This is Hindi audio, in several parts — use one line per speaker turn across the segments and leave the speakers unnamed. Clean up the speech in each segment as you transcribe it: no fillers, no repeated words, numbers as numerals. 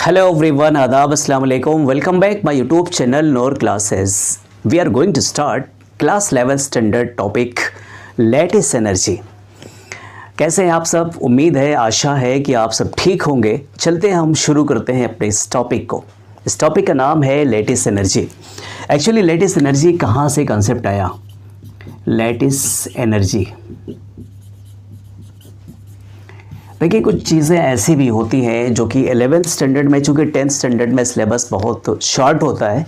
Hello everyone, आदाब अस्सलाम वालेकुम. Welcome back my YouTube channel Noor Classes. We are going to start class level standard topic lattice energy. कैसे हैं आप सब? उम्मीद है, आशा है कि आप सब ठीक होंगे. चलते हैं, हम शुरू करते हैं अपने इस टॉपिक को. इस टॉपिक का नाम है lattice energy. Actually lattice energy कहाँ से कंसेप्ट आया? लेटिस एनर्जी, देखिए कुछ चीज़ें ऐसी भी होती हैं जो कि 11th स्टैंडर्ड में, चूँकि 10th स्टैंडर्ड में सिलेबस बहुत शॉर्ट होता है,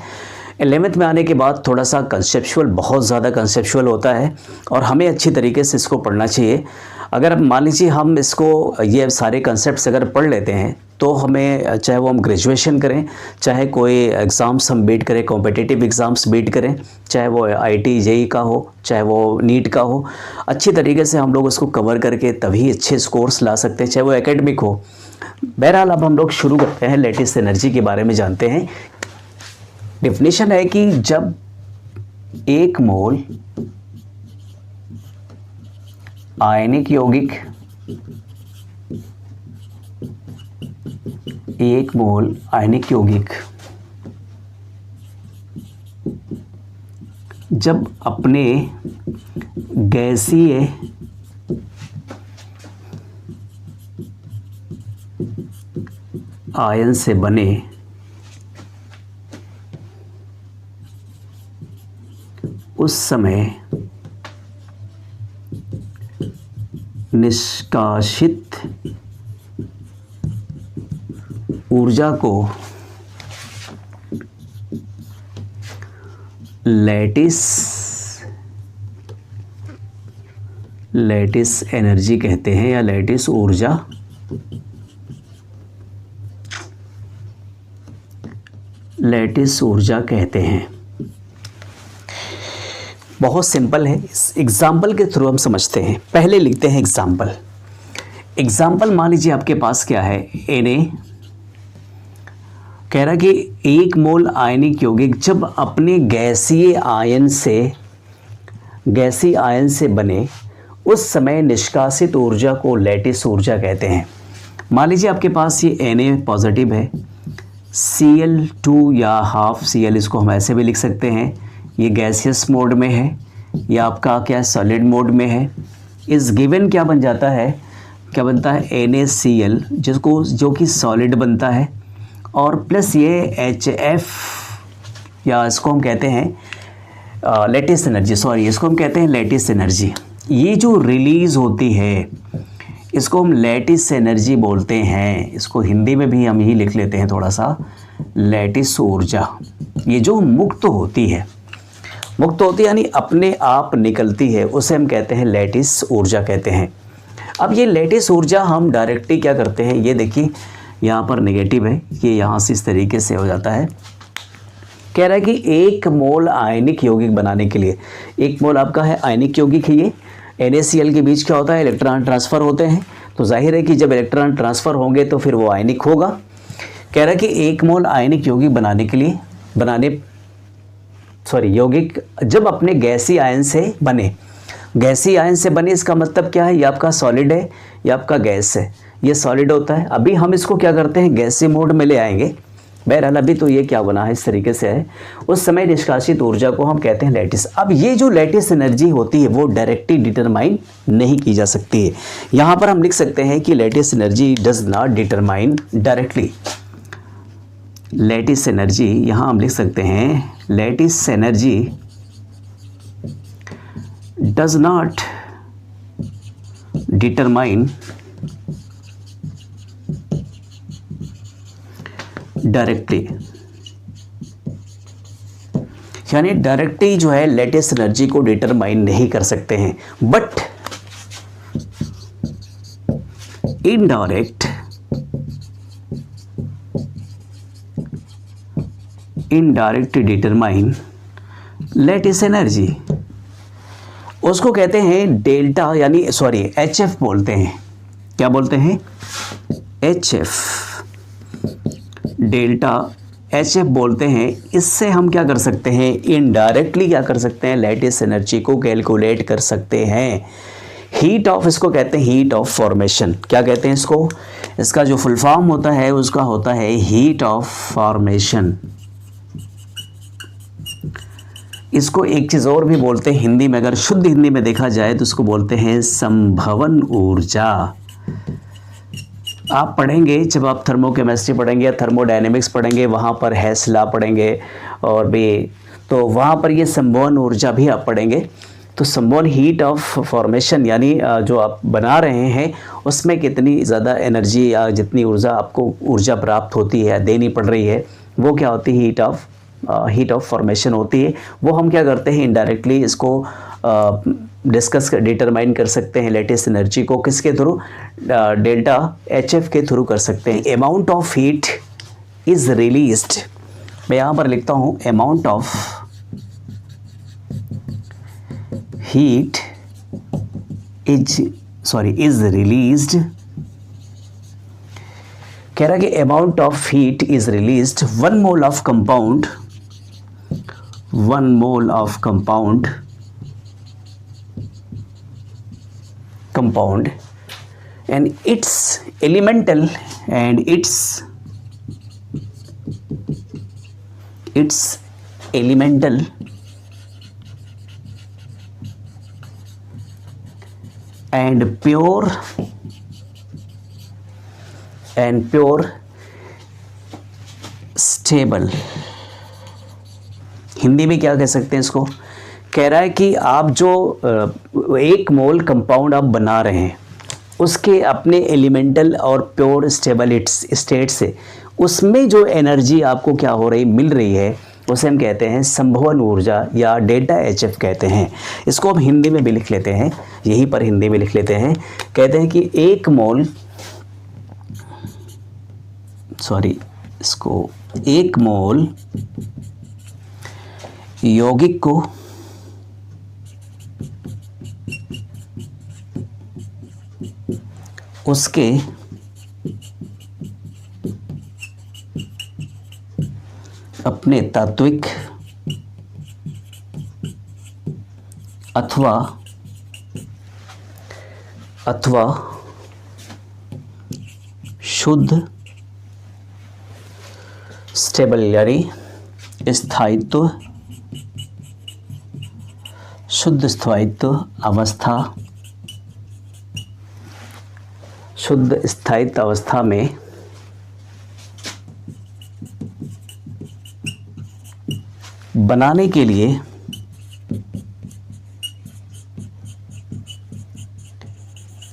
11th में आने के बाद थोड़ा सा कंसेप्चुअल, बहुत ज़्यादा कंसेप्चुअल होता है और हमें अच्छी तरीके से इसको पढ़ना चाहिए. अगर अब मान लीजिए हम इसको, ये सारे कंसेप्ट्स अगर पढ़ लेते हैं तो हमें, चाहे वो हम ग्रेजुएशन करें, चाहे कोई एग्ज़ाम्स हम बीट करें, कॉम्पिटिटिव एग्ज़ाम्स बीट करें, चाहे वो आईटी जेई का हो, चाहे वो नीट का हो, अच्छी तरीके से हम लोग उसको कवर करके तभी अच्छे स्कोर्स ला सकते हैं, चाहे वो एकेडमिक हो. बहरहाल अब हम लोग शुरू करते हैं, लेटिस एनर्जी के बारे में जानते हैं. डेफिनेशन है कि जब एक मोल आयनिक यौगिक, एक मोल आयनिक यौगिक जब अपने गैसीय आयन से बने उस समय निष्कासित ऊर्जा को लेटिस एनर्जी कहते हैं या लेटिस ऊर्जा कहते हैं. बहुत सिंपल है, इस एग्जाम्पल के थ्रू हम समझते हैं. पहले लिखते हैं एग्जाम्पल. मान लीजिए आपके पास क्या है, Na कह रहा कि एक मोल आयनिक यौगिक जब अपने गैसीय आयन से बने उस समय निष्कासित ऊर्जा को लेटिस ऊर्जा कहते हैं. मान लीजिए आपके पास ये Na पॉजिटिव है, Cl2 या हाफ Cl, इसको हम ऐसे भी लिख सकते हैं, ये गैसियस मोड में है या आपका क्या सॉलिड मोड में है. इस गिवन क्या बन जाता है, क्या बनता है NaCl, जो कि सॉलिड बनता है, और प्लस ये HF, या इसको हम कहते हैं लेटिस एनर्जी, इसको हम कहते हैं लेटिस एनर्जी. ये जो रिलीज़ होती है इसको हम लेटिस एनर्जी बोलते हैं. इसको हिंदी में भी हम यही लिख लेते हैं थोड़ा सा, लेटिस ऊर्जा. ये जो मुक्त होती है यानी अपने आप निकलती है, उसे हम कहते हैं लेटिस ऊर्जा कहते हैं. अब ये लेटिस ऊर्जा हम डायरेक्टली क्या करते हैं, ये देखिए यहाँ पर नेगेटिव है, ये यहाँ से इस तरीके से हो जाता है. कह रहा है कि एक मोल आयनिक यौगिक बनाने के लिए, एक मोल आपका है आयनिक यौगिक है, ये NaCl के बीच क्या होता है, इलेक्ट्रॉन ट्रांसफ़र होते हैं. तो जाहिर है कि जब इलेक्ट्रॉन ट्रांसफ़र होंगे तो फिर वो आयनिक होगा. कह रहा है कि एक मोल आयनिक यौगिक बनाने के लिए, यौगिक जब अपने गैसीय आयन से बने, इसका मतलब क्या है, ये आपका सॉलिड है, ये आपका गैस है, ये सॉलिड होता है. अभी हम इसको क्या करते हैं, गैसीय मोड में ले आएंगे. बहरहाल अभी तो ये क्या बना है, इस तरीके से है. उस समय निष्कासित ऊर्जा को हम कहते हैं लेटिस. अब ये जो लेटिस एनर्जी होती है वो डायरेक्टली डिटरमाइन नहीं की जा सकती है. यहाँ पर हम लिख सकते हैं कि lattice energy does not determine directly. Lattice energy, यहाँ हम लिख सकते हैं lattice energy does not determine directly, यानी डायरेक्टली जो है लेटिस एनर्जी को डिटरमाइन नहीं कर सकते हैं, but indirect determine lattice energy. उसको कहते हैं डेल्टा, यानी HF बोलते हैं. क्या बोलते हैं, HF, डेल्टा HF बोलते हैं. इससे हम क्या कर सकते हैं, इनडायरेक्टली क्या कर सकते हैं, लेटिस एनर्जी को कैलकुलेट कर सकते हैं. हीट ऑफ इसको कहते हैं हीट ऑफ फॉर्मेशन। क्या कहते हैं इसको? इसका जो फुल फॉर्म होता है उसका होता है हीट ऑफ फॉर्मेशन। इसको एक चीज़ और भी बोलते हैं हिंदी में, अगर शुद्ध हिंदी में देखा जाए तो इसको बोलते हैं संभवन ऊर्जा। आप पढ़ेंगे जब आप थर्मोकेमिस्ट्री पढ़ेंगे या थर्मोडायनेमिक्स पढ़ेंगे, वहाँ पर हेस लॉ पढ़ेंगे और भी, तो वहाँ पर ये संभवन ऊर्जा भी आप पढ़ेंगे। तो संभवन हीट ऑफ फॉर्मेशन यानी जो आप बना रहे हैं उसमें कितनी ज़्यादा एनर्जी या जितनी ऊर्जा आपको ऊर्जा प्राप्त होती है, देनी पड़ रही है, वो क्या होती है? हीट ऑफ फॉर्मेशन होती है। वो हम क्या करते हैं? इनडायरेक्टली इसको डिटरमाइन कर सकते हैं लेटेस्ट एनर्जी को किसके थ्रू? डेल्टा HF के थ्रू कर सकते हैं। Amount of heat is released, मैं यहाँ पर लिखता हूँ amount of heat is released. कह रहा है कि amount of heat is released 1 mole of compound, 1 mole of compound and its elemental and its elemental and pure stable। Hindi में क्या कह सकते हैं इसको? कह रहा है कि आप जो 1 मोल कंपाउंड आप बना रहे हैं उसके अपने एलिमेंटल और प्योर स्टेबल स्टेट से उसमें जो एनर्जी आपको क्या हो रही मिल रही है उसे हम कहते हैं संभवन ऊर्जा या डेल्टा HF कहते हैं। इसको हम हिंदी में भी लिख लेते हैं, यहीं पर हिंदी में लिख लेते हैं। कहते हैं कि 1 मोल यौगिक को उसके अपने तात्विक अथवा शुद्ध स्टेबल यानी स्थायित्व, शुद्ध स्थायित्व अवस्था में बनाने के लिए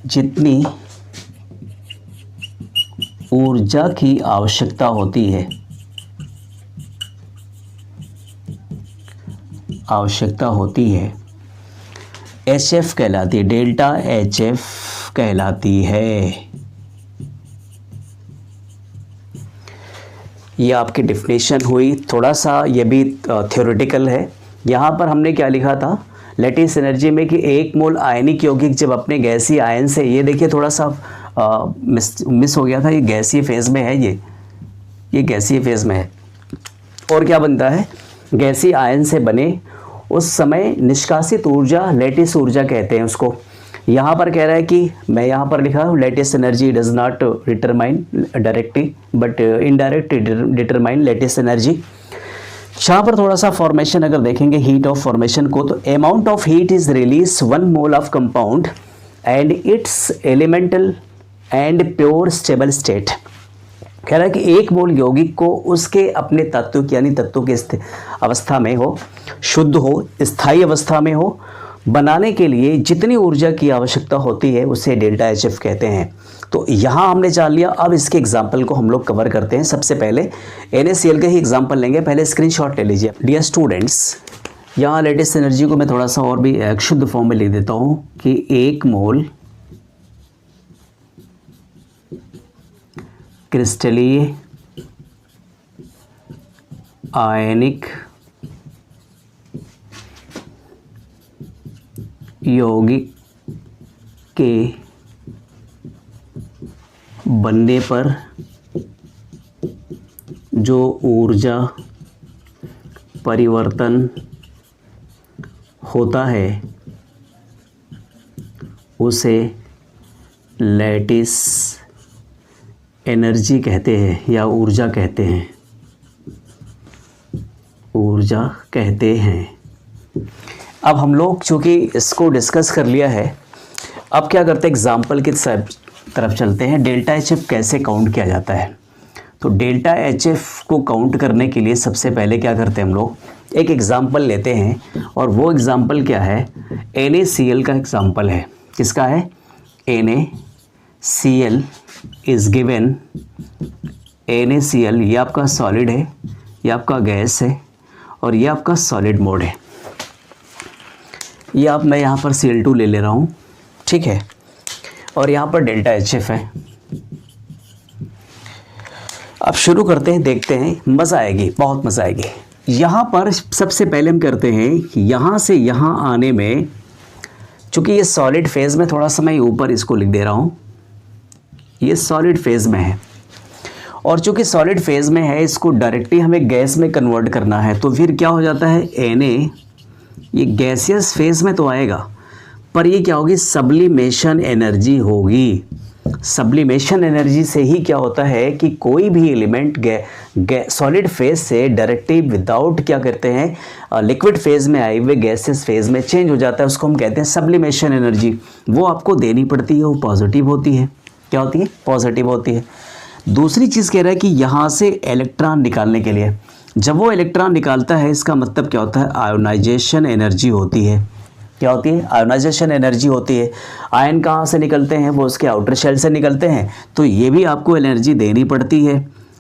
जितनी ऊर्जा की आवश्यकता होती है HF कहलाती है, डेल्टा HF कहलाती है। ये आपकी डिफिनेशन हुई। थोड़ा सा ये भी थ्योरेटिकल है। यहाँ पर हमने क्या लिखा था लेटेस्ट एनर्जी में कि 1 मोल आयनिक यौगिक जब अपने गैसीय आयन से, ये देखिए थोड़ा सा मिस हो गया था, ये गैसीय फेज में है, ये गैसीय फेज में है। और क्या बनता है? गैसीय आयन से बने उस समय निष्कासित ऊर्जा लेटेस्ट ऊर्जा कहते हैं उसको। यहाँ पर कह रहा है कि मैं यहाँ पर लिखा हूँ latest energy does not determine directly but indirect determine latest energy. यहाँ पर थोड़ा सा फॉर्मेशन अगर देखेंगे हीट ऑफ फॉर्मेशन को, तो amount of heat is release 1 mole of compound and it's elemental and pure stable state. कह रहा है कि 1 मोल यौगिक को उसके अपने तत्व यानी तत्व के अवस्था में हो, शुद्ध हो, स्थायी अवस्था में हो, बनाने के लिए जितनी ऊर्जा की आवश्यकता होती है उसे डेल्टा HF कहते हैं। तो यहाँ हमने जान लिया। अब इसके एग्जाम्पल को हम लोग कवर करते हैं। सबसे पहले NaCl के ही एग्जाम्पल लेंगे। पहले स्क्रीनशॉट ले लीजिए। डियर स्टूडेंट्स, यहाँ लेटेस्ट एनर्जी को मैं थोड़ा सा और भी एक शुद्ध फॉर्म में लिख देता हूँ कि 1 मोल क्रिस्टलीय आयनिक यौगिक के बनने पर जो ऊर्जा परिवर्तन होता है उसे लैटिस एनर्जी कहते हैं या ऊर्जा कहते हैं, ऊर्जा कहते हैं। अब हम लोग चूँकि इसको डिस्कस कर लिया है, अब क्या करते हैं, एग्जाम्पल की तरफ चलते हैं। डेल्टा एच एफ कैसे काउंट किया जाता है। तो डेल्टा एच एफ को काउंट करने के लिए सबसे पहले क्या करते हैं, हम लोग एक एग्जाम्पल लेते हैं, और वो एग्जाम्पल क्या है, NaCl का एग्जाम्पल है। किसका है, NaCl इज़ गिवन। NaCl ये आपका सॉलिड है, ये आपका गैस है, और ये आपका सॉलिड मोड है। ये मैं यहाँ पर Cl2 ले रहा हूँ, ठीक है, और यहाँ पर डेल्टा एच एफ है। अब शुरू करते हैं, देखते हैं, मज़ा आएगी, बहुत मज़ा आएगी। यहाँ पर सबसे पहले हम करते हैं कि यहाँ से यहाँ आने में, चूँकि ये सॉलिड फेज़ में, थोड़ा सा मैं ऊपर इसको लिख दे रहा हूँ, ये सॉलिड फेज़ में है, और चूँकि सॉलिड फेज़ में है, इसको डायरेक्टली हमें गैस में कन्वर्ट करना है। तो फिर क्या हो जाता है, Na ये गैसियस फेज़ में तो आएगा, पर ये क्या होगी, सब्लिमेशन एनर्जी होगी। सब्लिमेशन एनर्जी से ही क्या होता है कि कोई भी एलिमेंट सॉलिड फेज से डायरेक्टली विदाउट क्या करते हैं, लिक्विड फेज में आए हुए गैसेस फेज में चेंज हो जाता है। उसको हम कहते हैं सब्लिमेशन एनर्जी। वो आपको देनी पड़ती है, वो पॉजिटिव होती है। क्या होती है, पॉजिटिव होती है। दूसरी चीज़ कह रहा है कि यहाँ से इलेक्ट्रॉन निकालने के लिए, जब वो इलेक्ट्रॉन निकालता है, इसका मतलब क्या होता है, आयोनाइजेशन एनर्जी होती है। क्या होती है, आयोनाइजेशन एनर्जी होती है। आयन कहाँ से निकलते हैं, वो उसके आउटर शेल से निकलते हैं, तो ये भी आपको एनर्जी देनी पड़ती है।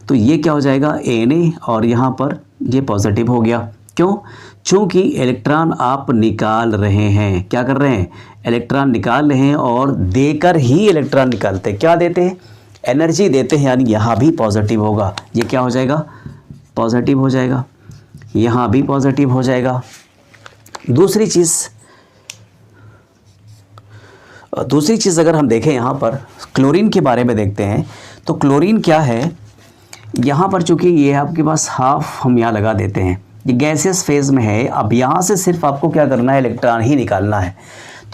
तो ये क्या हो जाएगा, Na, और यहाँ पर ये पॉजिटिव हो गया। क्यों, चूँकि इलेक्ट्रॉन आप निकाल रहे हैं, क्या कर रहे हैं, इलेक्ट्रॉन निकाल रहे हैं, और देकर ही इलेक्ट्रॉन निकालते हैं। क्या देते हैं, एनर्जी देते हैं, यानी यहाँ भी पॉजिटिव होगा। ये क्या हो जाएगा, पॉजिटिव हो जाएगा, यहाँ भी पॉजिटिव हो जाएगा। दूसरी चीज़ अगर हम देखें, यहाँ पर क्लोरीन के बारे में देखते हैं, तो क्लोरीन क्या है, यहाँ पर चूँकि ये आपके पास हाफ हम यहाँ लगा देते हैं, ये गैसियस फेज़ में है। अब यहाँ से सिर्फ आपको क्या करना है, इलेक्ट्रॉन ही निकालना है।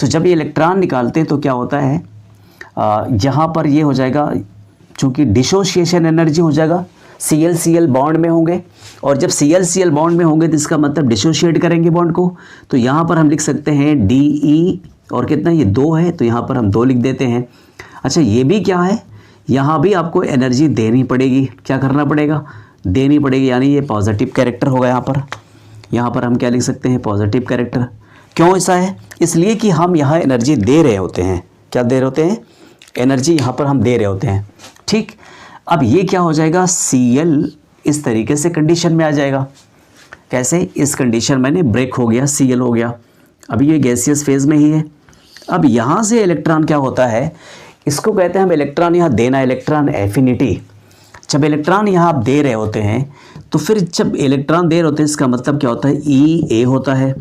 तो जब ये इलेक्ट्रॉन निकालते हैं तो क्या होता है, यहाँ पर ये हो जाएगा, चूँकि डिसोसिएशन एनर्जी हो जाएगा, Cl बॉन्ड में होंगे, और जब Cl बॉन्ड में होंगे तो इसका मतलब डिसोशिएट करेंगे बॉन्ड को। तो यहाँ पर हम लिख सकते हैं De, और कितना, ये 2 है, तो यहाँ पर हम 2 लिख देते हैं। अच्छा, ये भी क्या है, यहाँ भी आपको एनर्जी देनी पड़ेगी। क्या करना पड़ेगा, देनी पड़ेगी, यानी ये पॉजिटिव कैरेक्टर होगा। यहाँ पर हम क्या लिख सकते हैं, पॉजिटिव कैरेक्टर। क्यों ऐसा है, इसलिए कि हम यहाँ एनर्जी दे रहे होते हैं। क्या दे रहे होते हैं, एनर्जी यहाँ पर हम दे रहे होते हैं, ठीक। अब ये क्या हो जाएगा, Cl इस तरीके से कंडीशन में आ जाएगा। कैसे, इस कंडीशन में ब्रेक हो गया, Cl हो गया। अभी ये गैसियस फेज़ में ही है। अब यहाँ से इलेक्ट्रॉन क्या होता है, इसको कहते हैं हम इलेक्ट्रॉन यहाँ देना, इलेक्ट्रॉन एफिनिटी। जब इलेक्ट्रॉन यहाँ आप दे रहे होते हैं, तो फिर जब इलेक्ट्रॉन दे रहे होते हैं, इसका मतलब क्या होता है, Ea होता है।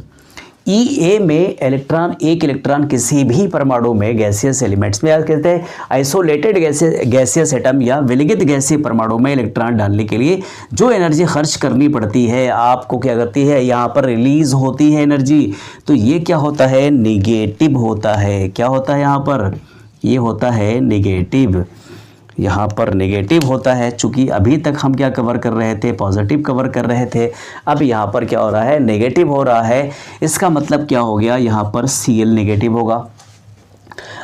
Ea में इलेक्ट्रॉन, एक इलेक्ट्रॉन किसी भी परमाणु में, गैसियस एलिमेंट्स में, या कहते हैं आइसोलेटेड गैसियस एटम या विलगित गैसीय परमाणु में इलेक्ट्रॉन डालने के लिए जो एनर्जी खर्च करनी पड़ती है, आपको क्या करती है, यहाँ पर रिलीज होती है एनर्जी। तो ये क्या होता है, निगेटिव होता है। क्या होता है, यहाँ पर ये होता है निगेटिव, यहाँ पर नेगेटिव होता है। चूँकि अभी तक हम क्या कवर कर रहे थे, पॉजिटिव कवर कर रहे थे, अब यहाँ पर क्या हो रहा है, नेगेटिव हो रहा है। इसका मतलब क्या हो गया, यहाँ पर Cl नेगेटिव होगा।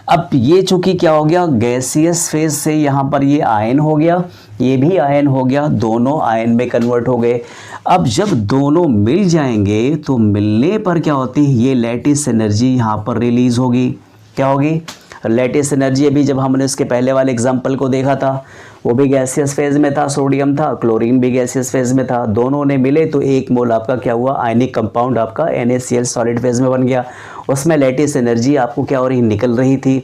अब ये चूँकि क्या हो गया, गैसियस फेज से यहाँ पर ये आयन हो गया, ये भी आयन हो गया, दोनों आयन में कन्वर्ट हो गए। अब जब दोनों मिल जाएंगे तो मिलने पर क्या होती है, ये लैटिस एनर्जी यहाँ पर रिलीज़ होगी। क्या होगी, लैटिस एनर्जी। अभी जब हमने इसके पहले वाले एग्जाम्पल को देखा था, वो भी गैसियस फेज में था, सोडियम था, क्लोरीन भी गैसियस फेज में था, दोनों ने मिले तो एक मोल आपका क्या हुआ, आयनिक कंपाउंड आपका NaCl सॉलिड फेज में बन गया। उसमें लैटिस एनर्जी आपको क्या हो रही, निकल रही थी,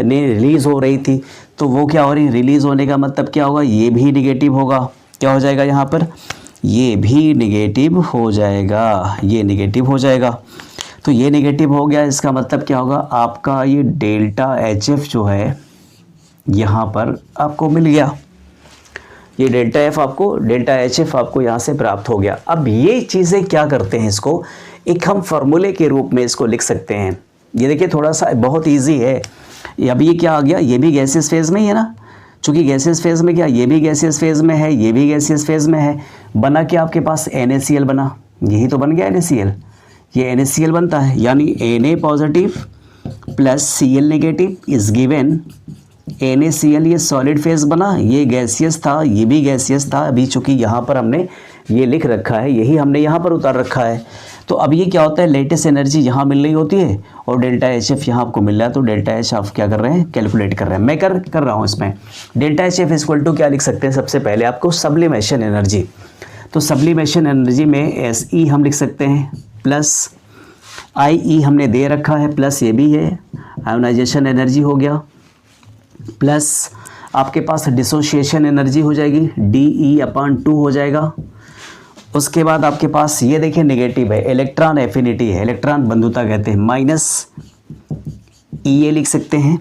रिलीज़ हो रही थी। तो वो क्या हो रही, रिलीज़ होने का मतलब क्या होगा, ये भी निगेटिव होगा। क्या हो जाएगा, यहाँ पर ये भी निगेटिव हो जाएगा, ये निगेटिव हो जाएगा। तो ये नेगेटिव हो गया, इसका मतलब क्या होगा, आपका ये डेल्टा HF जो है यहाँ पर आपको मिल गया। ये डेल्टा HF आपको यहाँ से प्राप्त हो गया। अब ये चीज़ें क्या करते हैं, इसको एक हम फार्मूले के रूप में इसको लिख सकते हैं। ये देखिए थोड़ा सा बहुत ईजी है। अब ये क्या आ गया, ये भी गैसियस फेज में ही है ना, चूँकि गैसियस फेज में क्या, ये भी गैसियस फेज में है, ये भी गैसियस फेज में है। बना क्या आपके पास, NaCl बना, यही तो बन गया NaCl, ये NaCl बनता है, यानी Na positive plus Cl negative is given NaCl। ये सॉलिड फेज बना, ये गैसियस था, ये भी गैसियस था। अभी चूँकि यहाँ पर हमने ये लिख रखा है, यही हमने यहाँ पर उतार रखा है। तो अब ये क्या होता है, लेटेस्ट एनर्जी यहाँ मिल रही होती है और डेल्टा HF यहाँ आपको मिल रहा है, तो डेल्टा H आप क्या कर रहे हैं, कैलकुलेट कर रहे हैं। मैं कर रहा हूँ इसमें। डेल्टा HF इक्वल टू क्या लिख सकते हैं, सबसे पहले आपको सब्लिमेशन एनर्जी। तो सब्लिमेशन एनर्जी में SE हम लिख सकते हैं प्लस IE हमने दे रखा है, प्लस ये भी है, आयोनाइजेशन एनर्जी हो गया, प्लस आपके पास डिसोसिएशन एनर्जी हो जाएगी, DE/2 हो जाएगा। उसके बाद आपके पास ये देखिए नेगेटिव है, इलेक्ट्रॉन एफिनिटी है, इलेक्ट्रॉन बंधुता कहते हैं, माइनस EA लिख सकते हैं।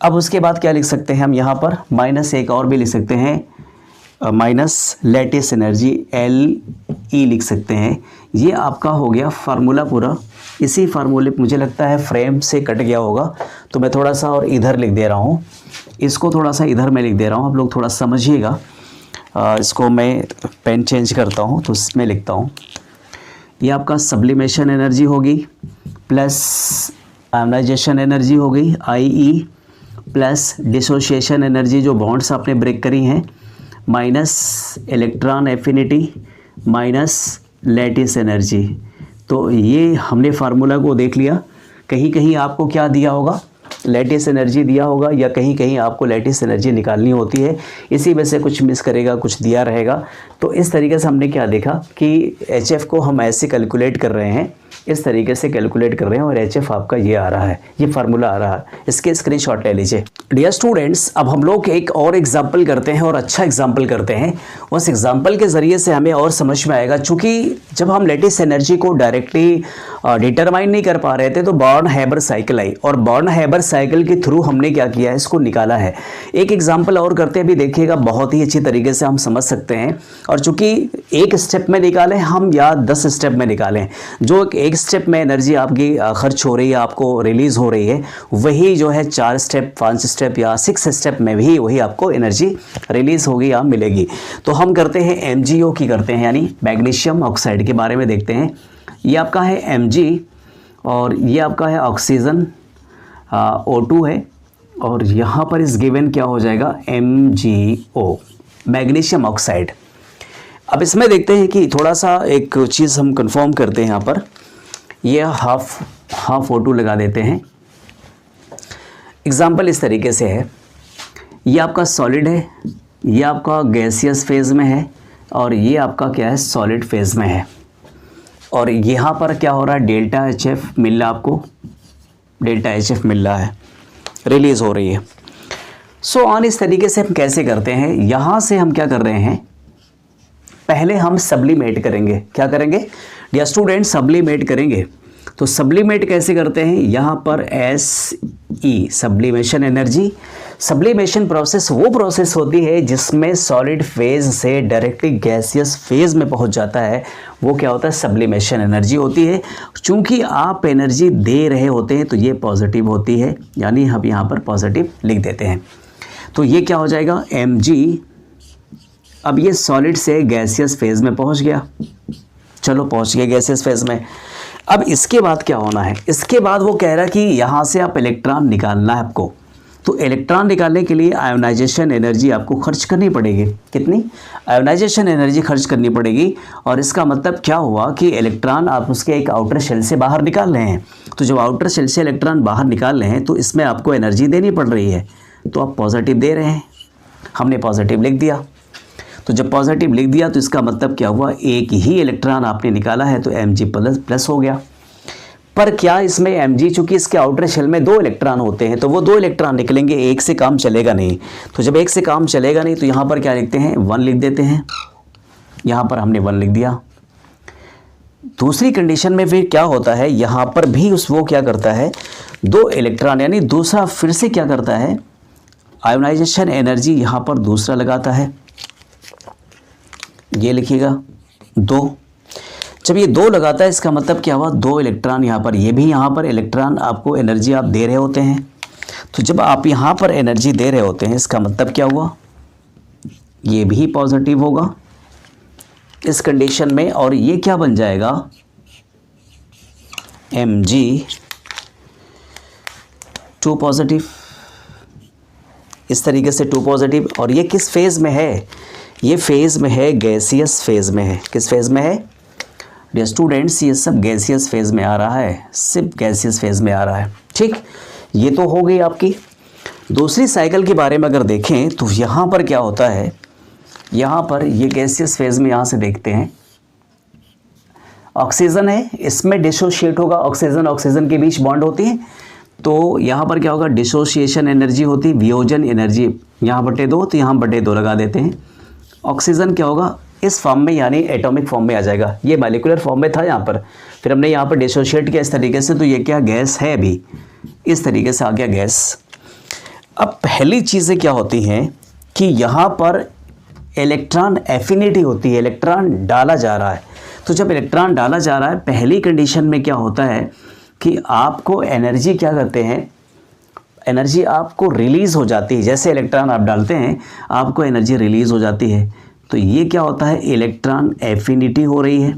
अब उसके बाद क्या लिख सकते हैं हम यहाँ पर, माइनस एक और भी लिख सकते हैं, माइनस लेटिस एनर्जी LE लिख सकते हैं। ये आपका हो गया फार्मूला पूरा। इसी फार्मूले मुझे लगता है फ्रेम से कट गया होगा, तो मैं थोड़ा सा और इधर लिख दे रहा हूँ, इसको थोड़ा सा इधर मैं लिख दे रहा हूँ, आप लोग थोड़ा समझिएगा। इसको मैं पेन चेंज करता हूँ, तो इसमें लिखता हूँ, ये आपका सब्लिमेशन एनर्जी होगी प्लस आयोनाइजेशन एनर्जी होगी IE, प्लस डिसोसिएशन एनर्जी जो बॉन्ड्स आपने ब्रेक करी हैं, minus electron affinity, minus lattice energy. तो ये हमने फार्मूला को देख लिया। कहीं कहीं आपको क्या दिया होगा, लेटिस एनर्जी दिया होगा, या कहीं कहीं आपको लेटिस एनर्जी निकालनी होती है, इसी में से कुछ मिस करेगा, कुछ दिया रहेगा। तो इस तरीके से हमने क्या देखा कि HF को हम ऐसे कैलकुलेट कर रहे हैं, इस तरीके से कैलकुलेट कर रहे हैं, और HF आपका ये आ रहा है, ये फार्मूला आ रहा है। इसके स्क्रीनशॉट ले लीजिए। डियर स्टूडेंट्स, अब हम लोग एक और एग्जाम्पल करते हैं, और अच्छा एग्जाम्पल करते हैं। उस एग्जाम्पल के ज़रिए से हमें और समझ में आएगा, चूँकि जब हम लेटिस एनर्जी को डायरेक्टली डिटरमाइन नहीं कर पा रहे थे, तो बॉर्न-हैबर साइकिल आई, और बॉर्न-हैबर साइकिल के थ्रू हमने क्या किया है, इसको निकाला है। एक एग्जाम्पल और करते हैं, अभी देखिएगा, बहुत ही अच्छी तरीके से हम समझ सकते हैं। और चूँकि एक स्टेप में निकालें हम या 10 स्टेप में निकालें, जो एक स्टेप में एनर्जी आपकी खर्च हो रही है, आपको रिलीज़ हो रही है, वही जो है 4 स्टेप, 5 स्टेप या 6 स्टेप में भी वही आपको एनर्जी रिलीज़ होगी या मिलेगी। तो हम करते हैं MgO की करते हैं, यानी मैग्नीशियम ऑक्साइड के बारे में देखते हैं। ये आपका है Mg, और ये आपका है ऑक्सीजन O2 है, और यहाँ पर इस गिवन क्या हो जाएगा, MgO, मैग्नीशियम ऑक्साइड। अब इसमें देखते हैं कि थोड़ा सा एक चीज़ हम कंफर्म करते हैं। यहाँ पर ये हाफ O2 लगा देते हैं। एग्जाम्पल इस तरीके से है, ये आपका सॉलिड है, ये आपका गैसियस फेज़ में है, और ये आपका क्या है, सॉलिड फेज़ में है। और यहाँ पर क्या हो रहा है, डेल्टा HF मिल रहा है आपको, डेल्टा HF मिल रहा है, रिलीज़ हो रही है। सो ऑन इस तरीके से हम कैसे करते हैं, यहाँ से हम क्या कर रहे हैं, पहले हम सब्लिमेट करेंगे। क्या करेंगे डियर स्टूडेंट, सब्लिमेट करेंगे। तो सब्लिमेट कैसे करते हैं, यहाँ पर SE sublimation energy. Sublimation process वो प्रोसेस होती है जिसमें सॉलिड फेज से डायरेक्टली गैसियस फेज में पहुंच जाता है, वो क्या होता है, सब्लिमेशन एनर्जी होती है। चूंकि आप एनर्जी दे रहे होते हैं तो ये पॉजिटिव होती है, यानी हम यहाँ पर पॉजिटिव लिख देते हैं। तो ये क्या हो जाएगा, Mg। अब ये सॉलिड से गैसियस फेज में पहुंच गया, चलो पहुंच गया गैसियस फेज में। अब इसके बाद क्या होना है, इसके बाद वो कह रहा है कि यहाँ से आप इलेक्ट्रॉन निकालना है आपको। तो इलेक्ट्रॉन निकालने के लिए आयोनाइजेशन एनर्जी आपको खर्च करनी पड़ेगी। कितनी, आयोनाइजेशन एनर्जी खर्च करनी पड़ेगी। और इसका मतलब क्या हुआ कि इलेक्ट्रॉन आप उसके एक आउटर शेल से बाहर निकाल रहे हैं। तो जब आउटर शेल से इलेक्ट्रॉन बाहर निकाल रहे हैं तो इसमें आपको एनर्जी देनी पड़ रही है, तो आप पॉजिटिव दे रहे हैं, हमने पॉजिटिव लिख दिया। तो जब पॉजिटिव लिख दिया तो इसका मतलब क्या हुआ, एक ही इलेक्ट्रॉन आपने निकाला है, तो Mg+ हो गया। पर क्या इसमें Mg, चूंकि इसके आउटर शेल में 2 इलेक्ट्रॉन होते हैं, तो वो 2 इलेक्ट्रॉन निकलेंगे, एक से काम चलेगा नहीं। तो जब एक से काम चलेगा नहीं तो यहाँ पर क्या लिखते हैं, 1 लिख देते हैं। यहाँ पर हमने 1 लिख दिया। दूसरी कंडीशन में फिर क्या होता है, यहाँ पर भी वो क्या करता है, 2 इलेक्ट्रॉन, यानी दूसरा फिर से क्या करता है, आयोनाइजेशन एनर्जी यहाँ पर दूसरा लगाता है, ये लिखिएगा 2। जब ये 2 लगाता है इसका मतलब क्या हुआ, 2 इलेक्ट्रॉन यहाँ पर, ये भी यहाँ पर इलेक्ट्रॉन आपको एनर्जी आप दे रहे होते हैं। तो जब आप यहाँ पर एनर्जी दे रहे होते हैं इसका मतलब क्या हुआ, ये भी पॉजिटिव होगा इस कंडीशन में, और ये क्या बन जाएगा Mg2 पॉजिटिव, इस तरीके से 2 पॉजिटिव। और ये किस फेज़ में है, ये फेज़ में है, गैसियस फेज़ में है। किस फेज़ में है डियर स्टूडेंट्स, ये सब गैसियस फेज़ में आ रहा है, सिर्फ गैसियस फेज़ में आ रहा है। ठीक, ये तो हो गई आपकी। दूसरी साइकिल के बारे में अगर देखें तो यहाँ पर क्या होता है, यहाँ पर ये गैसियस फेज़ में यहाँ से देखते हैं ऑक्सीजन है, इसमें डिसोशिएट होगा, ऑक्सीजन ऑक्सीजन के बीच बॉन्ड होती है, तो यहाँ पर क्या होगा, डिसोशिएशन एनर्जी होती है, वियोजन एनर्जी, यहाँ बटे 2 तो यहाँ बटे 2 लगा देते हैं। ऑक्सीजन क्या होगा इस फॉर्म में, यानी एटॉमिक फॉर्म में आ जाएगा, ये मॉलिक्यूलर फॉर्म में था यहाँ पर, फिर हमने यहाँ पर डिसोशिएट किया इस तरीके से, तो ये क्या गैस है, अभी इस तरीके से आ गया गैस। अब पहली चीज़ें क्या होती हैं कि यहाँ पर इलेक्ट्रॉन एफिनिटी होती है, इलेक्ट्रॉन डाला जा रहा है। तो जब इलेक्ट्रॉन डाला जा रहा है पहली कंडीशन में क्या होता है कि आपको एनर्जी क्या करते हैं, एनर्जी आपको रिलीज़ हो जाती है, जैसे इलेक्ट्रॉन आप डालते हैं आपको एनर्जी रिलीज़ हो जाती है। तो ये क्या होता है, इलेक्ट्रॉन एफिनिटी हो रही है।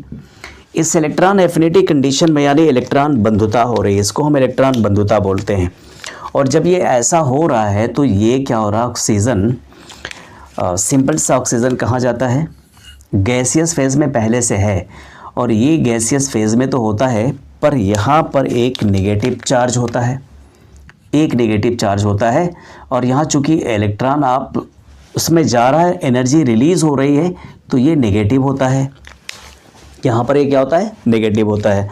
इस इलेक्ट्रॉन एफिनिटी कंडीशन में यानी इलेक्ट्रॉन बंधुता हो रही है, इसको हम इलेक्ट्रॉन बंधुता बोलते हैं। और जब ये ऐसा हो रहा है तो ये क्या हो रहा है, ऑक्सीजन, सिंपल सा ऑक्सीजन कहाँ जाता है, गैसियस फेज़ में पहले से है, और ये गैसियस फेज़ में तो होता है, पर यहाँ पर एक नेगेटिव चार्ज होता है, एक नेगेटिव चार्ज होता है। और यहाँ चूँकि इलेक्ट्रॉन आप उसमें जा रहा है, एनर्जी रिलीज़ हो रही है, तो ये नेगेटिव होता है, यहाँ पर ये क्या होता है, नेगेटिव होता है।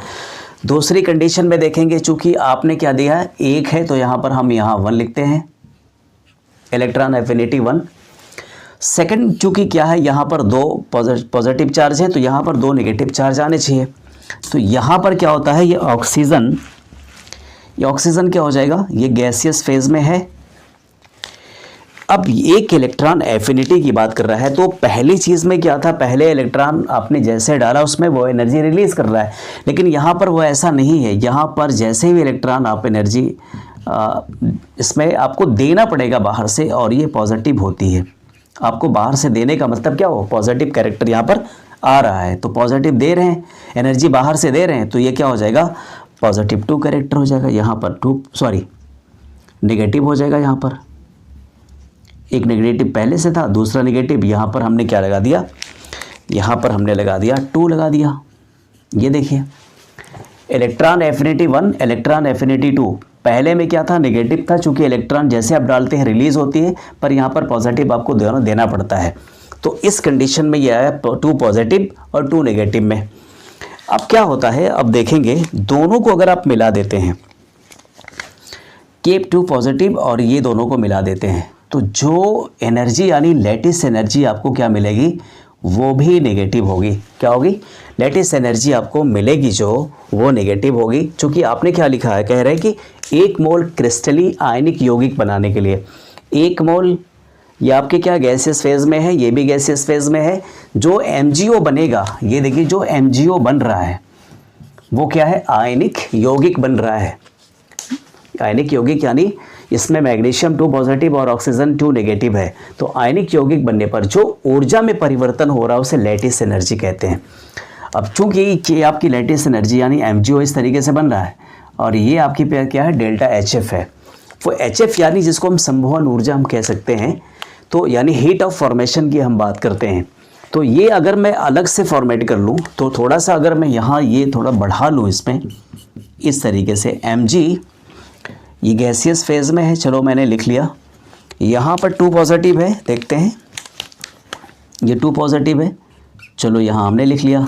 दूसरी कंडीशन में देखेंगे, चूँकि आपने क्या दिया है, 1 है, तो यहाँ पर हम यहाँ 1 लिखते हैं, इलेक्ट्रॉन एफिनिटी 1। सेकंड चूँकि क्या है, यहाँ पर 2 पॉजिटिव चार्ज हैं, तो यहाँ पर 2 नेगेटिव चार्ज आने चाहिए। तो यहाँ पर क्या होता है, ये ऑक्सीजन क्या हो जाएगा, ये गैसियस फेज़ में है। अब एक इलेक्ट्रॉन एफिनिटी की बात कर रहा है, तो पहली चीज़ में क्या था, पहले इलेक्ट्रॉन आपने जैसे डाला उसमें वो एनर्जी रिलीज़ कर रहा है, लेकिन यहाँ पर वो ऐसा नहीं है। यहाँ पर जैसे भी इलेक्ट्रॉन आप एनर्जी इसमें आपको देना पड़ेगा बाहर से, और ये पॉजिटिव होती है। आपको बाहर से देने का मतलब क्या हो, पॉजिटिव कैरेक्टर यहाँ पर आ रहा है, तो पॉजिटिव दे रहे हैं, एनर्जी बाहर से दे रहे हैं, तो ये क्या हो जाएगा, +2 कैरेक्टर हो जाएगा। यहाँ पर नेगेटिव हो जाएगा, यहाँ पर एक नेगेटिव पहले से था, दूसरा नेगेटिव यहाँ पर हमने क्या लगा दिया, यहाँ पर हमने लगा दिया 2 लगा दिया। ये देखिए इलेक्ट्रॉन एफिनिटी 1, इलेक्ट्रॉन एफिनिटी 2, पहले में क्या था, नेगेटिव था, चूँकि इलेक्ट्रॉन जैसे आप डालते हैं रिलीज़ होती है, पर यहाँ पर पॉजिटिव आपको दोनों देना पड़ता है। तो इस कंडीशन में ये आया 2 पॉजिटिव और 2 नेगेटिव में। अब क्या होता है, अब देखेंगे दोनों को अगर आप मिला देते हैं, केप 2 पॉजिटिव और ये दोनों को मिला देते हैं, तो जो एनर्जी यानी लैटिस एनर्जी आपको क्या मिलेगी, वो भी नेगेटिव होगी। क्या होगी, लैटिस एनर्जी आपको मिलेगी जो, वो नेगेटिव होगी। चूँकि आपने क्या लिखा है, कह रहे हैं कि 1 मोल क्रिस्टली आयनिक यौगिक बनाने के लिए 1 मोल, ये आपके क्या गैसियस फेज़ में है, ये भी गैसियस फेज़ में है। जो MgO बनेगा, ये देखिए जो MgO बन रहा है वो क्या है, आयनिक यौगिक बन रहा है। आयनिक यौगिक यानी इसमें मैग्नीशियम 2 पॉजिटिव और ऑक्सीजन 2 नेगेटिव है। तो आयनिक यौगिक बनने पर जो ऊर्जा में परिवर्तन हो रहा है उसे लैटिस एनर्जी कहते हैं। अब चूँकि आपकी लैटिस एनर्जी यानी MgO इस तरीके से बन रहा है, और ये आपकी क्या है, डेल्टा HF है। वो HF यानी जिसको हम संवहन ऊर्जा हम कह सकते हैं, तो यानी हीट ऑफ फॉर्मेशन की हम बात करते हैं। तो ये अगर मैं अलग से फॉर्मेट कर लूँ, तो थोड़ा सा अगर मैं यहाँ ये थोड़ा बढ़ा लूँ इसमें, इस तरीके से Mg ये गैसियस फेज़ में है, चलो मैंने लिख लिया। यहाँ पर 2 पॉजिटिव है, देखते हैं, ये 2 पॉजिटिव है, चलो यहाँ हमने लिख लिया।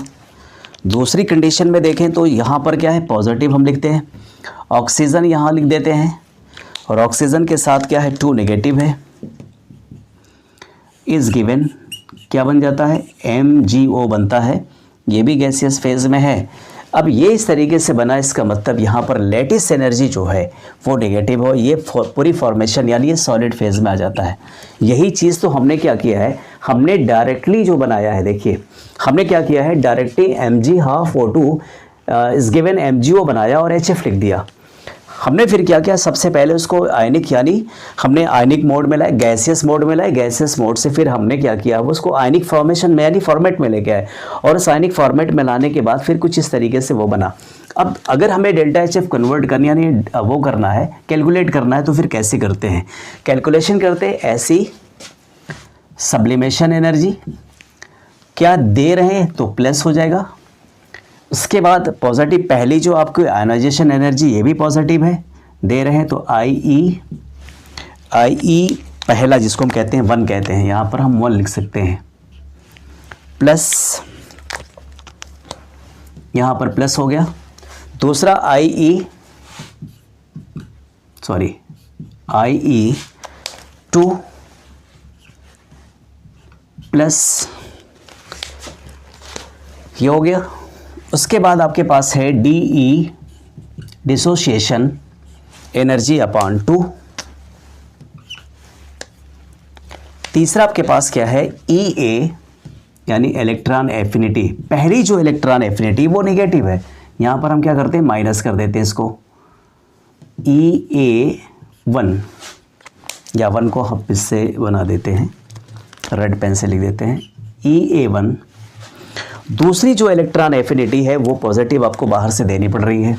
दूसरी कंडीशन में देखें तो यहाँ पर क्या है, पॉजिटिव हम लिखते हैं, ऑक्सीजन यहाँ लिख देते हैं, और ऑक्सीजन के साथ क्या है, 2 नेगेटिव है। इस गिवन क्या बन जाता है, MgO बनता है, ये भी गैसियस फेज़ में है। अब ये इस तरीके से बना, इसका मतलब यहाँ पर लैटिस एनर्जी जो है वो नेगेटिव हो, ये पूरी फॉर्मेशन यानी ये सॉलिड फेज में आ जाता है। यही चीज़ तो हमने क्या किया है, हमने डायरेक्टली जो बनाया है, देखिए हमने क्या किया है, directly Mg12O2 is given MgO बनाया और HF लिख दिया। हमने फिर क्या किया, सबसे पहले उसको आयनिक यानी हमने आयनिक मोड में लाए, गैसियस मोड में लाए, गैसियस मोड से फिर हमने क्या किया, उसको आयनिक फॉर्मेशन में यानी फॉर्मेट में लेके आए, और उस आयनिक फॉर्मेट में लाने के बाद फिर कुछ इस तरीके से वो बना। अब अगर हमें डेल्टा HF कन्वर्ट करनी यानी वो करना है, कैलकुलेट करना है, तो फिर कैसे करते हैं, कैलकुलेशन करते हैं ऐसी सब्लिमेशन एनर्जी क्या दे रहे हैं तो प्लस हो जाएगा। उसके बाद पॉजिटिव, पहली जो आपको आयनाइजेशन एनर्जी ये भी पॉजिटिव है, दे रहे हैं तो IE पहला जिसको हम कहते हैं 1 कहते हैं, यहाँ पर हम 1 लिख सकते हैं, प्लस यहाँ पर प्लस हो गया। दूसरा IE2 प्लस ये हो गया। उसके बाद आपके पास है DE डिसोसिएशन एनर्जी अपॉन 2। तीसरा आपके पास क्या है, EA यानी इलेक्ट्रॉन एफिनिटी, पहली जो इलेक्ट्रॉन एफिनिटी वो नेगेटिव है, यहाँ पर हम क्या करते हैं, माइनस कर देते हैं इसको, EA1 या 1 को हम इससे बना देते हैं, रेड पेन से लिख देते हैं EA1। दूसरी जो इलेक्ट्रॉन एफिनिटी है वो पॉजिटिव आपको बाहर से देनी पड़ रही है,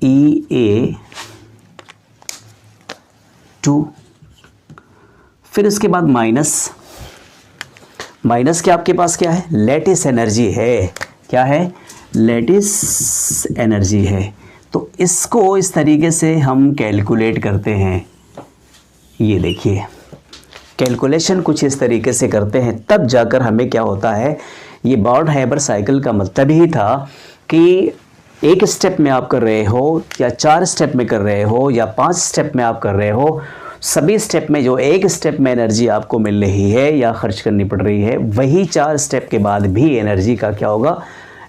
EA2। फिर इसके बाद माइनस के आपके पास क्या है, लैटिस एनर्जी है, क्या है, लैटिस एनर्जी है। तो इसको इस तरीके से हम कैलकुलेट करते हैं, ये देखिए कैलकुलेशन कुछ इस तरीके से करते हैं, तब जाकर हमें क्या होता है, ये बॉर्न हैबर साइकिल का मतलब ही था कि एक स्टेप में आप कर रहे हो या 4 स्टेप में कर रहे हो या 5 स्टेप में आप कर रहे हो, सभी स्टेप में जो एक स्टेप में एनर्जी आपको मिल रही है या खर्च करनी पड़ रही है, वही 4 स्टेप के बाद भी एनर्जी का क्या होगा,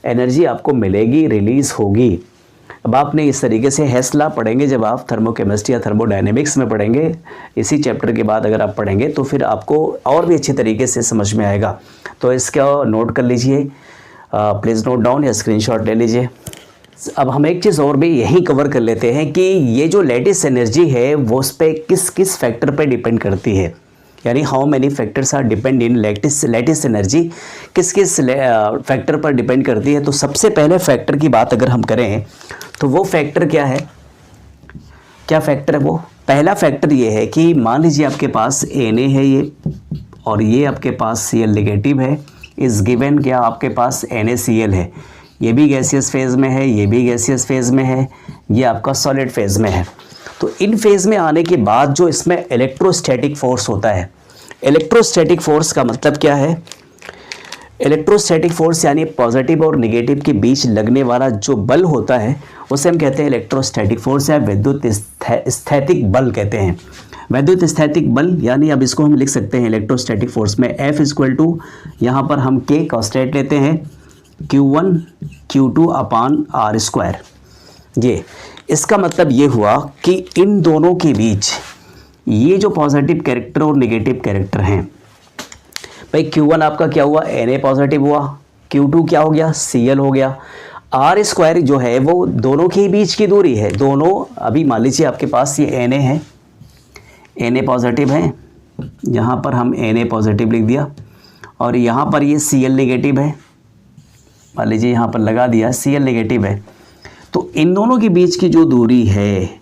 एनर्जी आपको मिलेगी, रिलीज़ होगी। अब आपने इस तरीके से हेस लॉ पढ़ेंगे, जब आप थर्मोकेमिस्ट्री या थर्मोडायनेमिक्स में पढ़ेंगे, इसी चैप्टर के बाद अगर आप पढ़ेंगे तो फिर आपको और भी अच्छे तरीके से समझ में आएगा। तो इसका नोट कर लीजिए, प्लीज़ नोट डाउन या स्क्रीनशॉट ले लीजिए। अब हम एक चीज़ और भी यहीं कवर कर लेते हैं कि ये जो लैटिस एनर्जी है वो उस पर किस किस फैक्टर पर डिपेंड करती है, यानी how many factors are depend in lattice energy, किस किस फैक्टर पर डिपेंड करती है। तो सबसे पहले फैक्टर की बात अगर हम करें तो वो फैक्टर क्या है, क्या फैक्टर है वो, पहला फैक्टर ये है कि मान लीजिए आपके पास Na है ये, और ये आपके पास Cl नेगेटिव है, इस गिवन क्या आपके पास NaCl है, ये भी गैसियस फेज में है, ये भी गैसियस फेज में है, ये आपका सॉलिड फेज में है। तो इन फेज में आने के बाद जो इसमें इलेक्ट्रोस्टैटिक फोर्स होता है, इलेक्ट्रोस्टैटिक फोर्स का मतलब क्या है, इलेक्ट्रोस्टैटिक फोर्स यानी पॉजिटिव और नेगेटिव के बीच लगने वाला जो बल होता है उसे हम कहते हैं इलेक्ट्रोस्टैटिक फोर्स या विद्युत स्थैतिक बल कहते हैं। विद्युत स्थैतिक बल यानी अब इसको हम लिख सकते हैं इलेक्ट्रोस्टैटिक फोर्स में F इक्वल टू, यहाँ पर हम K कांस्टेंट लेते हैं, Q1 Q2 अपान R स्क्वायर। ये इसका मतलब ये हुआ कि इन दोनों के बीच ये जो पॉजिटिव कैरेक्टर और नेगेटिव कैरेक्टर हैं, भाई Q1 आपका क्या हुआ, Na पॉजिटिव हुआ, Q2 क्या हो गया, Cl हो गया, R स्क्वायर जो है वो दोनों के बीच की दूरी है, दोनों अभी मान लीजिए आपके पास ये Na है, Na पॉजिटिव है, यहाँ पर हम Na पॉजिटिव लिख दिया, और यहाँ पर ये Cl नेगेटिव है, मान लीजिए यहाँ पर लगा दिया Cl नेगेटिव है। तो इन दोनों के बीच की जो दूरी है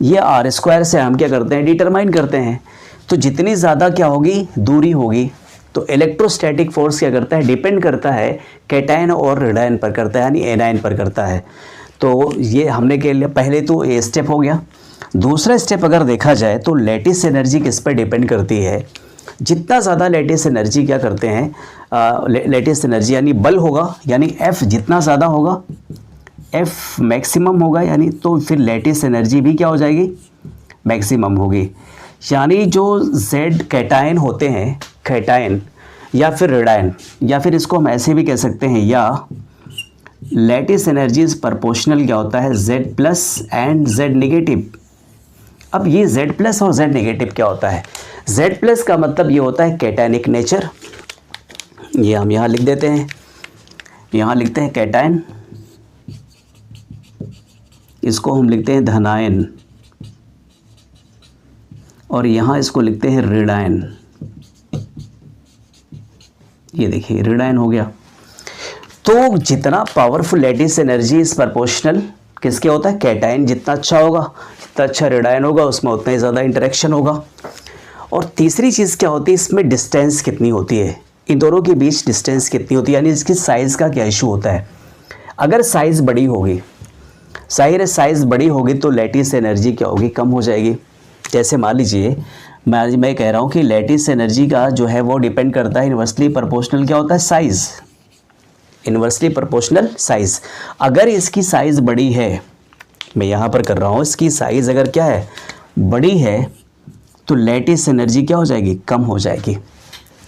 ये R स्क्वायर से हम क्या करते हैं, डिटरमाइन करते हैं। तो जितनी ज़्यादा क्या होगी, दूरी होगी, तो इलेक्ट्रोस्टैटिक फोर्स क्या करता है, डिपेंड करता है कैटायन और रेडायन पर करता है, यानी एनायन पर करता है। तो ये हमने के लिए पहले तो ए स्टेप हो गया। दूसरा स्टेप अगर देखा जाए तो लैटिस एनर्जी किस पर डिपेंड करती है, जितना ज़्यादा लैटिस एनर्जी क्या करते हैं, लैटिस एनर्जी यानी बल होगा, यानी F जितना ज़्यादा होगा, F मैक्सिमम होगा, यानी तो फिर लैटिस एनर्जी भी क्या हो जाएगी, मैक्सिमम होगी। यानी जो Z कैटायन होते हैं, कैटायन या फिर रेडायन, या फिर इसको हम ऐसे भी कह सकते हैं, या लैटिस एनर्जी इज प्रोपोर्शनल क्या होता है, Z plus and Z negative. अब ये Z प्लस और Z नेगेटिव क्या होता है, Z प्लस का मतलब ये होता है कैटायनिक नेचर, ये हम यहाँ लिख देते हैं, यहाँ लिखते हैं कैटायन, इसको हम लिखते हैं धनायन, और यहाँ इसको लिखते हैं ऋणायन। ये देखिए ऋणायन हो गया। तो जितना powerful lattice energy is proportional किसके होता है, कैटायन जितना अच्छा होगा, जितना अच्छा ऋणायन होगा उसमें उतना ही ज़्यादा इंटरेक्शन होगा। और तीसरी चीज़ क्या होती है, इसमें डिस्टेंस कितनी होती है, इन दोनों के बीच डिस्टेंस कितनी होती है, यानी इसकी साइज़ का क्या इशू होता है। अगर साइज़ बड़ी होगी, साइज़ बड़ी होगी तो लैटिस एनर्जी क्या होगी, कम हो जाएगी। जैसे मान लीजिए मैं कह रहा हूँ कि लैटिस एनर्जी का जो है वो डिपेंड करता है इन्वर्सली प्रोपोर्शनल क्या होता है, साइज़, इन्वर्सली प्रोपोर्शनल साइज़। अगर इसकी साइज़ बड़ी है, मैं यहाँ पर कर रहा हूँ, इसकी साइज़ अगर क्या है, बड़ी है, तो लैटिस एनर्जी क्या हो जाएगी, कम हो जाएगी।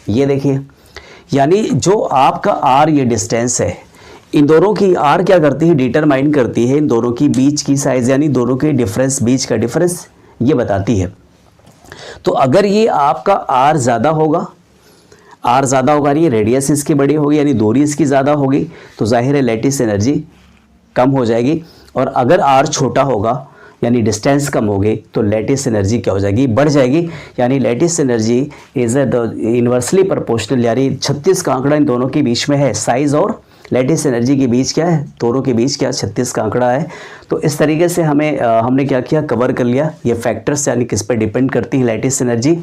ये देखिए, यानी जो आपका आर ये डिस्टेंस है, इन दोनों की आर क्या करती है, डिटरमाइन करती है इन दोनों की बीच की साइज़, यानी दोनों के डिफरेंस, बीच का डिफरेंस ये बताती है। तो अगर ये आपका आर ज़्यादा होगा, आर ज़्यादा होगा यानी रेडियस इसकी बड़ी होगी, यानी दूरी इसकी ज़्यादा होगी, तो जाहिर है लैटिस एनर्जी कम हो जाएगी। और अगर आर छोटा होगा यानी डिस्टेंस कम होगी तो लैटिस एनर्जी क्या हो जाएगी, बढ़ जाएगी। यानी lattice energy is inversely proportional, यानी 36 का आंकड़ा इन दोनों के बीच में है, साइज़ और लैटिस एनर्जी के बीच क्या है, दोनों के बीच क्या 36 का आंकड़ा है। तो इस तरीके से हमने क्या किया, कवर कर लिया ये फैक्टर्स, यानी किस पे डिपेंड करती है लैटिस एनर्जी।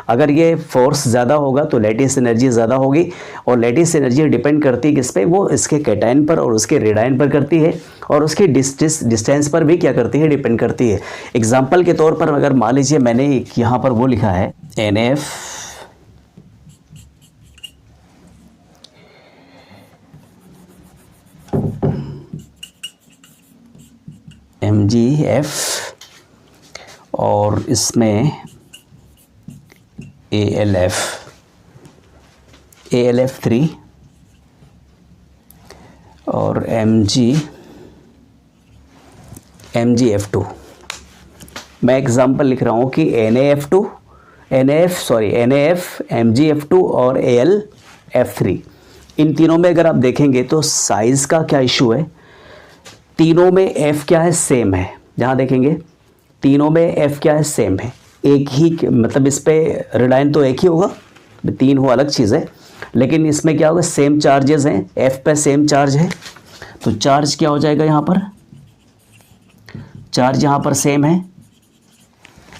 अगर ये फोर्स ज़्यादा होगा तो लैटिस एनर्जी ज़्यादा होगी, और लैटिस एनर्जी डिपेंड करती है किस पे, वो इसके कैटायन पर और उसके रेडायन पर करती है, और उसकी डिस्टेंस पर भी क्या करती है, डिपेंड करती है। एग्जाम्पल के तौर पर अगर मान लीजिए मैंने यहाँ पर वो लिखा है NF MgF और इसमें ALF3 और MgF2। मैं एग्जांपल लिख रहा हूँ कि NAF, MgF2 और ALF3, इन तीनों में अगर आप देखेंगे तो साइज़ का क्या इशू है, तीनों में F क्या है, सेम है। जहाँ देखेंगे तीनों में F क्या है, सेम है, एक ही, मतलब इस पे ऋणायन तो एक ही होगा, तीन हो अलग चीज़ है, लेकिन इसमें क्या होगा, सेम चार्जेस हैं, F पे सेम चार्ज है, तो चार्ज क्या हो जाएगा, यहाँ पर चार्ज यहाँ पर सेम है,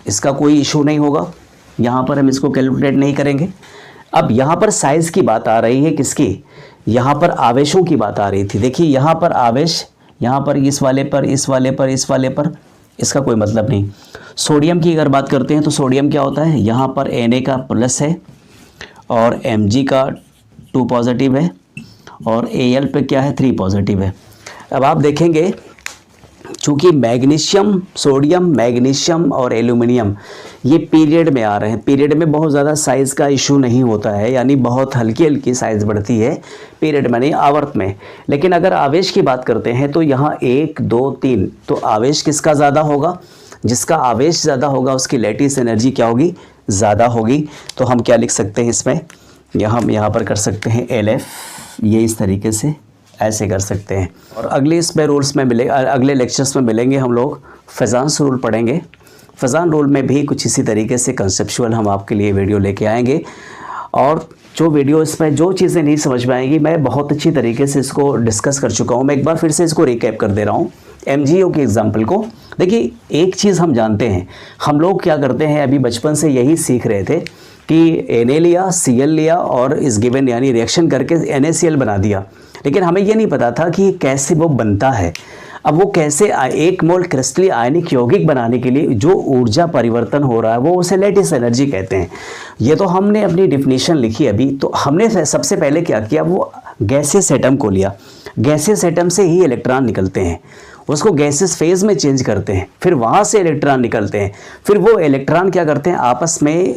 इसका कोई इशू नहीं होगा, यहाँ पर हम इसको कैलकुलेट नहीं करेंगे। अब यहाँ पर साइज़ की बात आ रही है किसकी, यहाँ पर आवेशों की बात आ रही थी। देखिए यहाँ पर आवेश, यहाँ पर इस वाले पर, इस वाले पर, इस वाले पर, इसका कोई मतलब नहीं। सोडियम की अगर बात करते हैं तो सोडियम क्या होता है, यहाँ पर Na का प्लस है और Mg का 2 पॉजिटिव है और Al पे क्या है, 3 पॉजिटिव है। अब आप देखेंगे चूँकि मैग्नीशियम, सोडियम, मैग्नीशियम और एल्यूमिनियम ये पीरियड में आ रहे हैं, पीरियड में बहुत ज़्यादा साइज़ का इशू नहीं होता है, यानी बहुत हल्की हल्की साइज़ बढ़ती है पीरियड में, नहीं आवर्त में। लेकिन अगर आवेश की बात करते हैं तो यहाँ 1, 2, 3, तो आवेश किसका ज़्यादा होगा, जिसका आवेश ज़्यादा होगा उसकी लैटिस एनर्जी क्या होगी, ज़्यादा होगी। तो हम क्या लिख सकते हैं इसमें, हम यहाँ पर कर सकते हैं LF, ये इस तरीके से ऐसे कर सकते हैं। और अगले इसमें रूल्स में अगले लेक्चर्स में मिलेंगे हम लोग, फेजान्स रूल पढ़ेंगे। फेजान रूल में भी कुछ इसी तरीके से कंसेप्चुअल हम आपके लिए वीडियो लेके आएंगे, और जो वीडियो इसमें जो चीज़ें नहीं समझ में आएंगी मैं बहुत अच्छी तरीके से इसको डिस्कस कर चुका हूँ। मैं एक बार फिर से इसको रिकैप कर दे रहा हूँ MgO के एग्जाम्पल को। देखिए एक चीज़ हम जानते हैं, हम लोग क्या करते हैं, अभी बचपन से यही सीख रहे थे कि Na लिया, Cl लिया और इस गिवन यानी रिएक्शन करके NaCl बना दिया, लेकिन हमें ये नहीं पता था कि कैसे वो बनता है। अब वो कैसे, एक मोल क्रिस्टलीय आयनिक यौगिक बनाने के लिए जो ऊर्जा परिवर्तन हो रहा है वो उसे लैटिस एनर्जी कहते हैं। ये तो हमने अपनी डिफिनीशन लिखी अभी। तो हमने सबसे पहले क्या किया, वो गैसियस एटम को लिया, गैसियस एटम से ही इलेक्ट्रॉन निकलते हैं, उसको गैसियस फेज में चेंज करते हैं, फिर वहाँ से इलेक्ट्रॉन निकलते हैं, फिर वो इलेक्ट्रॉन क्या करते हैं, आपस में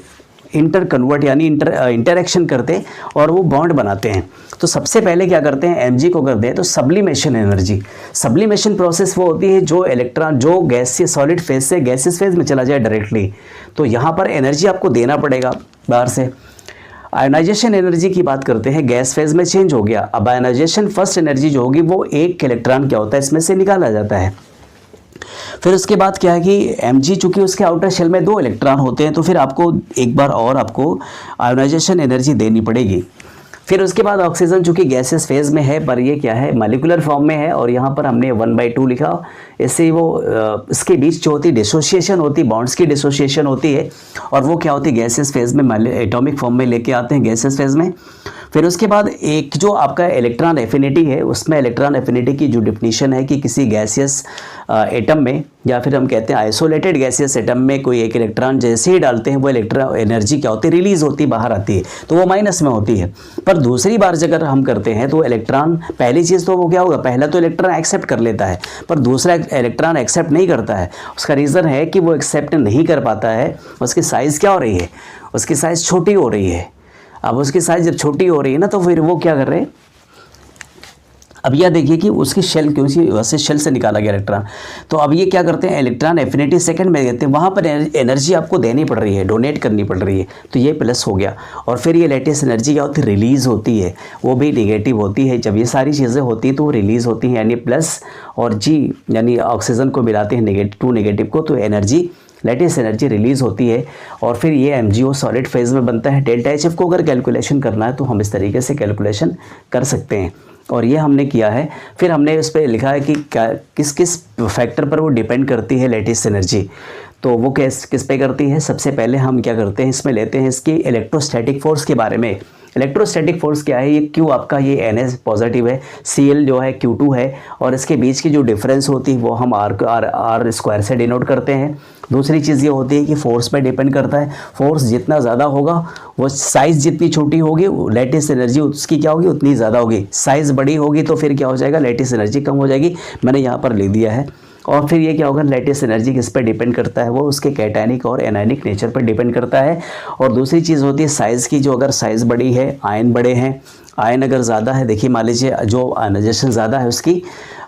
इंटर कन्वर्ट यानी इंटरेक्शन करते और वो बॉन्ड बनाते हैं। तो सबसे पहले क्या करते हैं, Mg को करते हैं तो सब्लिमेशन एनर्जी। सब्लिमेशन प्रोसेस वो होती है जो इलेक्ट्रॉन जो गैस से सॉलिड फेज से गैसियस फेज में चला जाए डायरेक्टली, तो यहाँ पर एनर्जी आपको देना पड़ेगा बाहर से। आयोनाइजेशन एनर्जी की बात करते हैं, गैस फेज में चेंज हो गया, अब आयोनाइजेशन फर्स्ट एनर्जी जो होगी वो एक इलेक्ट्रॉन क्या होता है इसमें से निकाला जाता है। फिर उसके बाद क्या है कि Mg चूंकि उसके आउटर शेल में 2 इलेक्ट्रॉन होते हैं तो फिर आपको एक बार और आपको आयोनाइजेशन एनर्जी देनी पड़ेगी। फिर उसके बाद ऑक्सीजन चूंकि गैसेस फेज में है पर ये क्या है मॉलिक्यूलर फॉर्म में है और यहाँ पर हमने 1/2 लिखा, इससे वो इसके बीच जो होती डिसोसिएशन होती, बॉन्ड्स की डिसोसिएशन होती है और वो क्या होती है गैसेस फेज में एटॉमिक फॉर्म में लेके आते हैं गैसेस फेज में। फिर उसके बाद एक जो आपका इलेक्ट्रॉन एफिनिटी है उसमें इलेक्ट्रॉन एफिनिटी की जो डिफिनीशन है कि किसी गैसियस एटम में या फिर हम कहते हैं आइसोलेटेड गैसियस एटम में कोई एक इलेक्ट्रॉन जैसे ही डालते हैं वो इलेक्ट्रॉन एनर्जी क्या होती है रिलीज होती है, बाहर आती है, तो वो माइनस में होती है। पर दूसरी बार अगर हम करते हैं तो इलेक्ट्रॉन पहली चीज़ तो वो क्या होगा, पहला तो इलेक्ट्रॉन एक्सेप्ट कर लेता है पर दूसरा इलेक्ट्रॉन एक्सेप्ट नहीं करता है। उसका रीज़न है कि वो एक्सेप्ट नहीं कर पाता है, उसकी साइज़ क्या हो रही है, उसकी साइज़ छोटी हो रही है। अब उसकी साइज़ जब छोटी हो रही है ना तो फिर वो क्या कर रहे हैं, अब यह देखिए कि उसकी शेल क्यों सी वैसे शेल से निकाला गया इलेक्ट्रॉन, तो अब ये क्या करते हैं इलेक्ट्रॉन एफिनिटी सेकंड में देते हैं, वहाँ पर एनर्जी आपको देनी पड़ रही है, डोनेट करनी पड़ रही है, तो ये प्लस हो गया। और फिर ये लेटेस्ट एनर्जी क्या होती है रिलीज़ होती है, वो भी नेगेटिव होती है। जब ये सारी चीज़ें होती हैं तो वो रिलीज़ होती हैं यानी प्लस और जी यानी ऑक्सीजन को मिलाते हैं टू नेगेटिव को, तो एनर्जी लेटेस्ट एनर्जी रिलीज़ होती है। और फिर ये MgO सॉलिड फेज में बनता है। डेल्टा HF को अगर कैलकुलेशन करना है तो हम इस तरीके से कैलकुलेशन कर सकते हैं और ये हमने किया है। फिर हमने इस पर लिखा है कि किस किस फैक्टर पर वो डिपेंड करती है लेटेस्ट एनर्जी, तो वो किस पे करती है। सबसे पहले हम क्या करते हैं इसमें लेते हैं इसकी इलेक्ट्रोस्टैटिक फोर्स के बारे में। इलेक्ट्रोस्टैटिक फोर्स क्या है, ये Q आपका ये Na पॉजिटिव है, Cl जो है Q2 है और इसके बीच की जो डिफरेंस होती है वो हम R स्क्वायर से डिनोट करते हैं। दूसरी चीज़ ये होती है कि फोर्स पे डिपेंड करता है, फोर्स जितना ज़्यादा होगा वो साइज़ जितनी छोटी होगी लेटेस्ट एनर्जी उसकी क्या होगी उतनी ज़्यादा होगी, साइज़ बड़ी होगी तो फिर क्या हो जाएगा लेटेस्ट एनर्जी कम हो जाएगी, मैंने यहाँ पर लिख दिया है। और फिर ये क्या होगा लेटेस्ट एनर्जी किस पर डिपेंड करता है, वो उसके कैटायनिक और एनायनिक नेचर पर डिपेंड करता है। और दूसरी चीज़ होती है साइज़ की, जो अगर साइज़ बड़ी है आयन बड़े हैं, आयन अगर ज़्यादा है, देखिए मान लीजिए जो आयनाइजेशन ज़्यादा है उसकी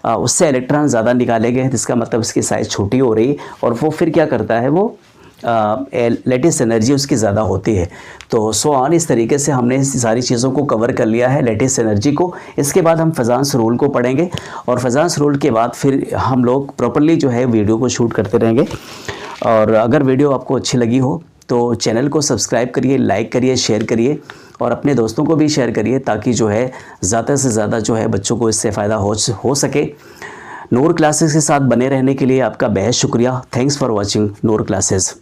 उससे इलेक्ट्रॉन ज़्यादा निकाले गए हैं, जिसका मतलब इसकी साइज़ छोटी हो रही और वो फिर क्या करता है वो लेटेस्ट एनर्जी उसकी ज़्यादा होती है। तो सो ऑन इस तरीके से हमने इस सारी चीज़ों को कवर कर लिया है लेटेस्ट एनर्जी को। इसके बाद हम फजांस रूल को पढ़ेंगे और फजांस रूल के बाद फिर हम लोग प्रॉपर्ली जो है वीडियो को शूट करते रहेंगे। और अगर वीडियो आपको अच्छी लगी हो तो चैनल को सब्सक्राइब करिए, लाइक करिए, शेयर करिए और अपने दोस्तों को भी शेयर करिए ताकि जो है ज़्यादा से ज़्यादा जो है बच्चों को इससे फ़ायदा हो सके। नूर क्लासेस के साथ बने रहने के लिए आपका बेहद शुक्रिया। Thanks for watching Noor classes.